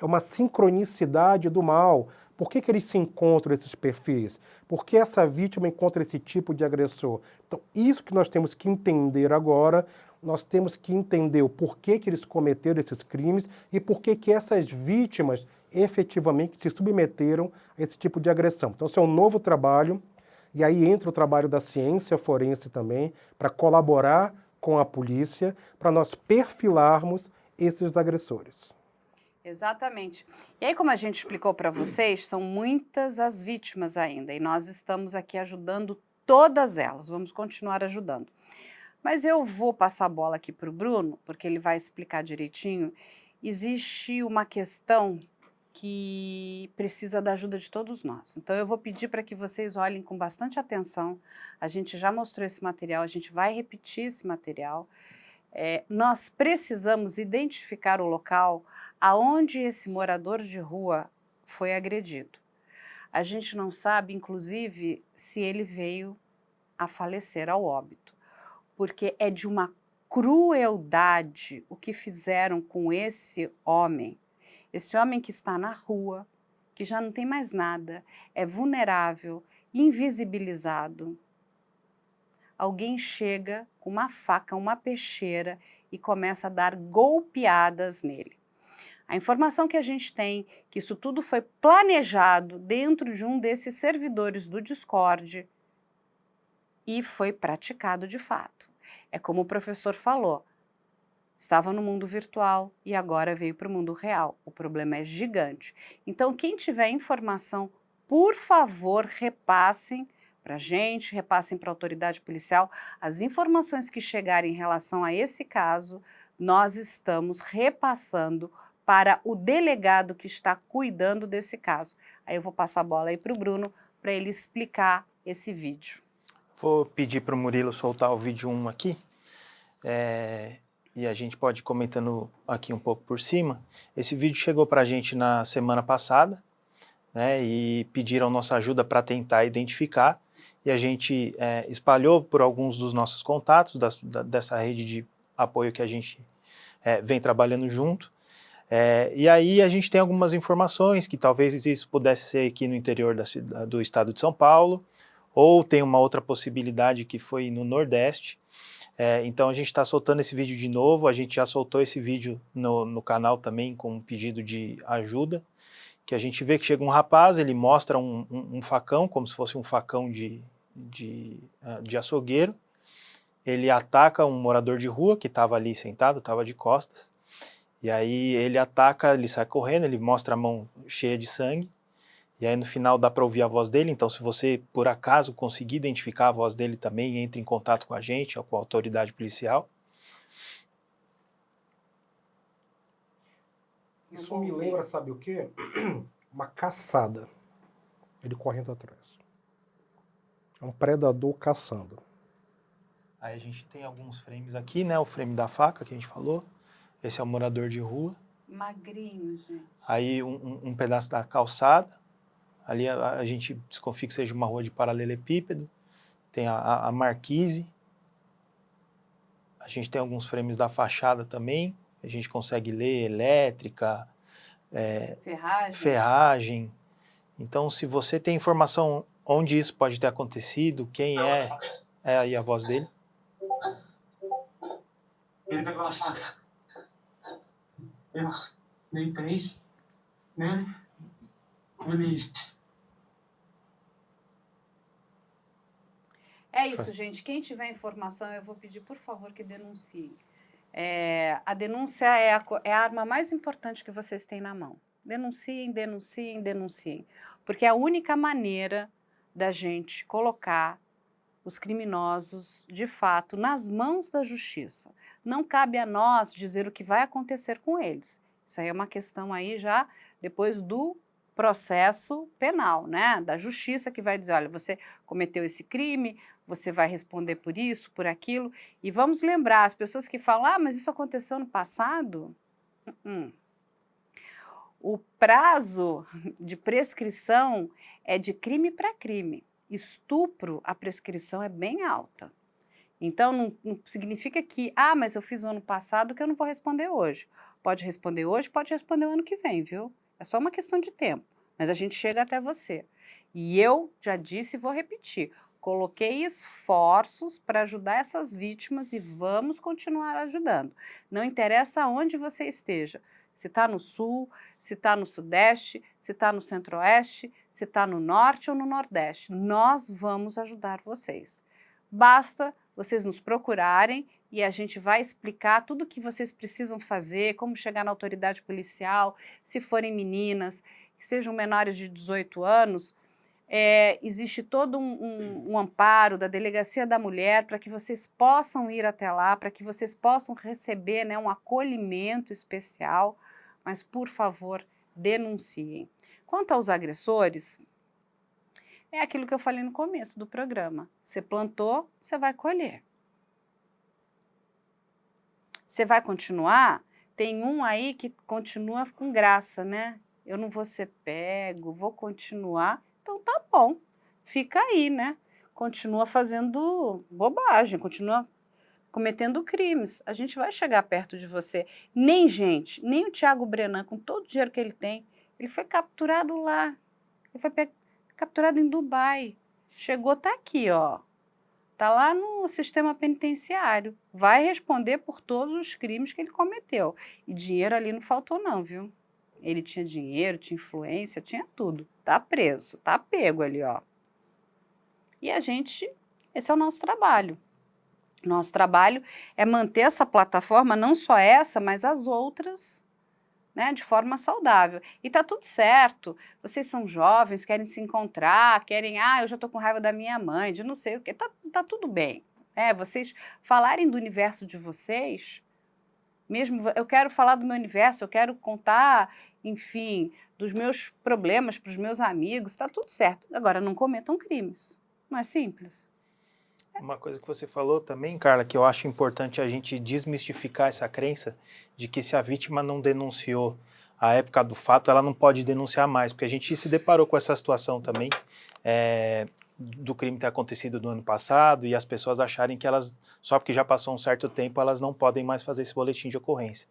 é uma sincronicidade do mal. Por que eles se encontram, esses perfis? Por que essa vítima encontra esse tipo de agressor? Então, isso que nós temos que entender agora, nós temos que entender o porquê que eles cometeram esses crimes e por que essas vítimas efetivamente se submeteram a esse tipo de agressão. Então, esse é um novo trabalho, e aí entra o trabalho da ciência forense também, para colaborar com a polícia, para nós perfilarmos esses agressores. Exatamente. E aí, como a gente explicou para vocês, são muitas as vítimas ainda, e nós estamos aqui ajudando todas elas, vamos continuar ajudando. Mas eu vou passar a bola aqui para o Bruno, porque ele vai explicar direitinho. Existe uma questão que precisa da ajuda de todos nós. Então eu vou pedir para que vocês olhem com bastante atenção. A gente já mostrou esse material, a gente vai repetir esse material. Nós precisamos identificar o local aonde esse morador de rua foi agredido. A gente não sabe, inclusive, se ele veio a falecer ao óbito, porque é de uma crueldade o que fizeram com esse homem que está na rua, que já não tem mais nada, é vulnerável, invisibilizado. Alguém chega com uma faca, uma peixeira e começa a dar golpeadas nele. A informação que a gente tem, que isso tudo foi planejado dentro de um desses servidores do Discord e foi praticado de fato. É como o professor falou, estava no mundo virtual e agora veio para o mundo real. O problema é gigante. Então, quem tiver informação, por favor, repassem para a gente, repassem para a autoridade policial. As informações que chegarem em relação a esse caso, nós estamos repassando para o delegado que está cuidando desse caso. Aí eu vou passar a bola aí para o Bruno, para ele explicar esse vídeo. Vou pedir para o Murilo soltar o vídeo 1 aqui, e a gente pode ir comentando aqui um pouco por cima. Esse vídeo chegou para a gente na semana passada, né, e pediram nossa ajuda para tentar identificar, e a gente espalhou por alguns dos nossos contatos, dessa rede de apoio que a gente vem trabalhando junto. E aí a gente tem algumas informações que talvez isso pudesse ser aqui no interior do estado de São Paulo, ou tem uma outra possibilidade que foi no Nordeste. Então a gente está soltando esse vídeo de novo, a gente já soltou esse vídeo no canal também com um pedido de ajuda, que a gente vê que chega um rapaz, ele mostra um facão, como se fosse um facão de açougueiro, ele ataca um morador de rua que estava ali sentado, estava de costas, e aí ele ataca, ele sai correndo, ele mostra a mão cheia de sangue, e aí no final dá para ouvir a voz dele. Então se você por acaso conseguir identificar a voz dele também, entre em contato com a gente ou com a autoridade policial. Isso me lembra, sabe o quê? Uma caçada. Ele correndo atrás. É um predador caçando. Aí a gente tem alguns frames aqui, né? O frame da faca que a gente falou. Esse é o morador de rua. Magrinho, gente. Aí um pedaço da calçada. Ali a gente desconfia que seja uma rua de paralelepípedo. Tem a marquise. A gente tem alguns frames da fachada também. A gente consegue ler elétrica, ferragem. Então, se você tem informação onde isso pode ter acontecido, quem é aí a voz dele. Ele pegou a faca. Eu dei 3 nele. Ele... É isso, gente. Quem tiver informação, eu vou pedir, por favor, que denuncie. A denúncia é a arma mais importante que vocês têm na mão. Denunciem, denunciem, denunciem. Porque é a única maneira da gente colocar os criminosos, de fato, nas mãos da justiça. Não cabe a nós dizer o que vai acontecer com eles. Isso aí é uma questão aí já depois do processo penal, né? Da justiça que vai dizer, olha, você cometeu esse crime, você vai responder por isso, por aquilo. E vamos lembrar, as pessoas que falam, mas isso aconteceu no passado? O prazo de prescrição é de crime para crime. Estupro, a prescrição é bem alta. Então, não significa que, mas eu fiz o ano passado que eu não vou responder hoje. Pode responder hoje, pode responder o ano que vem, viu? É só uma questão de tempo, mas a gente chega até você. E eu já disse e vou repetir, coloquei esforços para ajudar essas vítimas e vamos continuar ajudando. Não interessa aonde você esteja, se está no sul, se está no sudeste, se está no centro-oeste, se está no norte ou no nordeste, nós vamos ajudar vocês. Basta vocês nos procurarem e a gente vai explicar tudo o que vocês precisam fazer, como chegar na autoridade policial, se forem meninas, que sejam menores de 18 anos, existe todo um amparo da Delegacia da Mulher para que vocês possam ir até lá, para que vocês possam receber, né, um acolhimento especial, mas, por favor, denunciem. Quanto aos agressores, é aquilo que eu falei no começo do programa. Você plantou, você vai colher. Você vai continuar? Tem um aí que continua com graça, né? Eu não vou ser pego, vou continuar. Então tá bom, fica aí, né? Continua fazendo bobagem, continua cometendo crimes. A gente vai chegar perto de você. Nem o Thiago Brenan, com todo o dinheiro que ele tem, ele foi capturado lá. Ele foi capturado em Dubai. Chegou, tá aqui, ó. Tá lá no sistema penitenciário. Vai responder por todos os crimes que ele cometeu. E dinheiro ali não faltou não, viu? Ele tinha dinheiro, tinha influência, tinha tudo. Tá preso, tá pego ali, ó. E esse é o nosso trabalho. Nosso trabalho é manter essa plataforma, não só essa, mas as outras, né, de forma saudável. E tá tudo certo. Vocês são jovens, querem se encontrar, querem, eu já tô com raiva da minha mãe, de não sei o quê. Tá tudo bem. Vocês falarem do universo de vocês, mesmo eu quero falar do meu universo, eu quero contar, enfim, dos meus problemas para os meus amigos, está tudo certo. Agora, não cometam crimes. Não é simples? Uma coisa que você falou também, Carla, que eu acho importante a gente desmistificar essa crença de que se a vítima não denunciou à época do fato, ela não pode denunciar mais, porque a gente se deparou com essa situação também, do crime ter acontecido no ano passado e as pessoas acharem que elas, só porque já passou um certo tempo, elas não podem mais fazer esse boletim de ocorrência.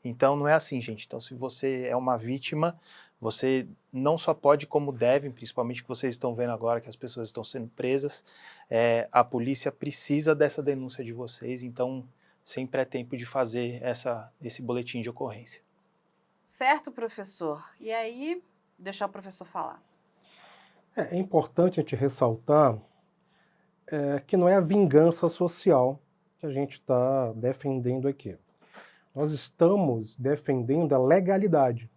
Então não é assim, gente. Então se você é uma vítima, você não só pode como deve, principalmente que vocês estão vendo agora que as pessoas estão sendo presas, a polícia precisa dessa denúncia de vocês, então sempre é tempo de fazer esse boletim de ocorrência. Certo, professor. E aí, deixar o professor falar. É importante a gente ressaltar que não é a vingança social que a gente está defendendo aqui. Nós estamos defendendo a legalidade.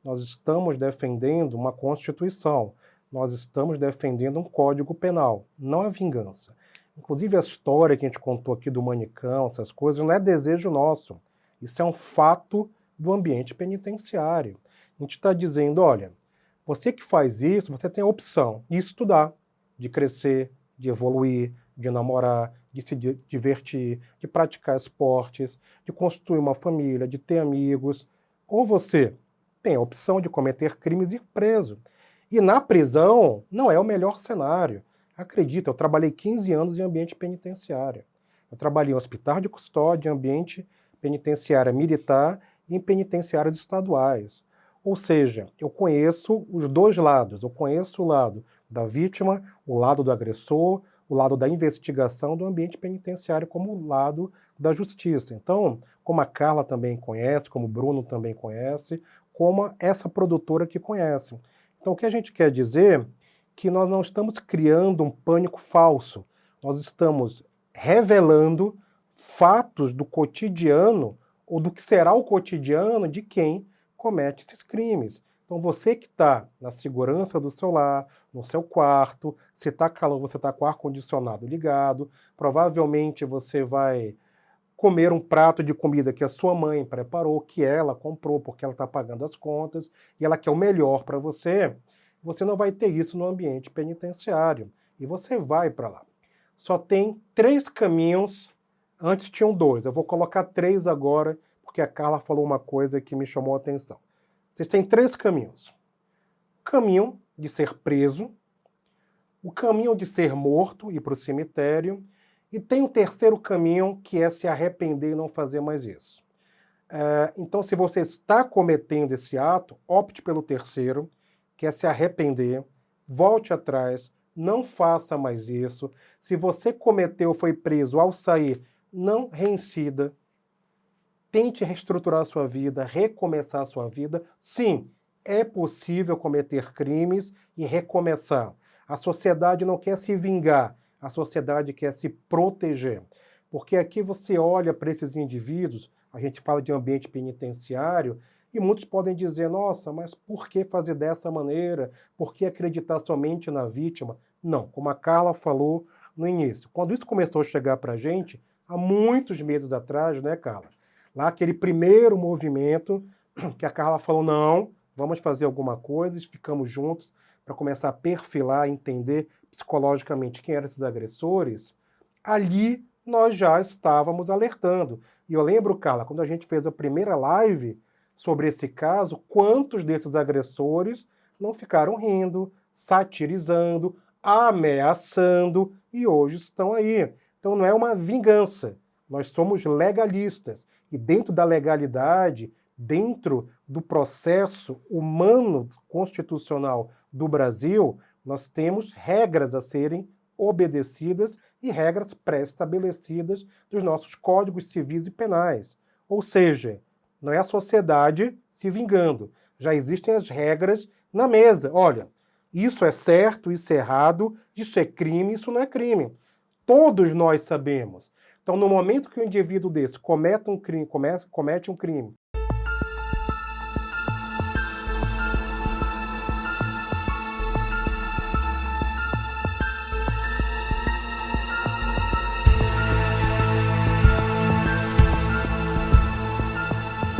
Nós estamos defendendo uma Constituição. Nós estamos defendendo um Código Penal, não a vingança. Inclusive a história que a gente contou aqui do manicão, essas coisas, não é desejo nosso. Isso é um fato do ambiente penitenciário. A gente está dizendo, olha, você que faz isso, você tem a opção de estudar, de crescer, de evoluir, de namorar, de se divertir, de praticar esportes, de construir uma família, de ter amigos. Ou você tem a opção de cometer crimes e ir preso. E na prisão não é o melhor cenário. Acredita, eu trabalhei 15 anos em ambiente penitenciário. Eu trabalhei em hospital de custódia, em ambiente penitenciário militar e em penitenciárias estaduais. Ou seja, eu conheço os dois lados. Eu conheço o lado da vítima, o lado do agressor, o lado da investigação do ambiente penitenciário como o lado da justiça. Então, como a Carla também conhece, como o Bruno também conhece, como essa produtora que conhece. Então, o que a gente quer dizer é que nós não estamos criando um pânico falso. Nós estamos revelando fatos do cotidiano ou do que será o cotidiano de quem comete esses crimes. Então você que está na segurança do seu lar, no seu quarto, se está calor, você está com o ar-condicionado ligado, provavelmente você vai comer um prato de comida que a sua mãe preparou, que ela comprou porque ela está pagando as contas, e ela quer o melhor para você, você não vai ter isso no ambiente penitenciário. E você vai para lá. Só tem 3 caminhos, antes tinham 2, eu vou colocar 3 agora, porque a Carla falou uma coisa que me chamou a atenção. Vocês têm 3 caminhos. O caminho de ser preso, o caminho de ser morto e ir para o cemitério, E tem o terceiro caminho, que é se arrepender e não fazer mais isso. Então, se você está cometendo esse ato, opte pelo terceiro, que é se arrepender, volte atrás, não faça mais isso. Se você cometeu, foi preso, ao sair, não reincida. Tente reestruturar a sua vida, recomeçar a sua vida. Sim, é possível cometer crimes e recomeçar. A sociedade não quer se vingar, a sociedade quer se proteger. Porque aqui você olha para esses indivíduos, a gente fala de ambiente penitenciário, e muitos podem dizer, nossa, mas por que fazer dessa maneira? Por que acreditar somente na vítima? Não, como a Carla falou no início. Quando isso começou a chegar para a gente, há muitos meses atrás, né, Carla? Lá aquele primeiro movimento que a Carla falou, não, vamos fazer alguma coisa, ficamos juntos para começar a perfilar, entender psicologicamente quem eram esses agressores, ali nós já estávamos alertando. E eu lembro, Carla, quando a gente fez a primeira live sobre esse caso, quantos desses agressores não ficaram rindo, satirizando, ameaçando e hoje estão aí. Então não é uma vingança, nós somos legalistas e dentro da legalidade, dentro do processo humano constitucional do Brasil, nós temos regras a serem obedecidas e regras pré-estabelecidas dos nossos códigos civis e penais. Ou seja, não é a sociedade se vingando. Já existem as regras na mesa. Olha, isso é certo, isso é errado, isso é crime, isso não é crime. Todos nós sabemos. Então, no momento que um indivíduo desse comete um crime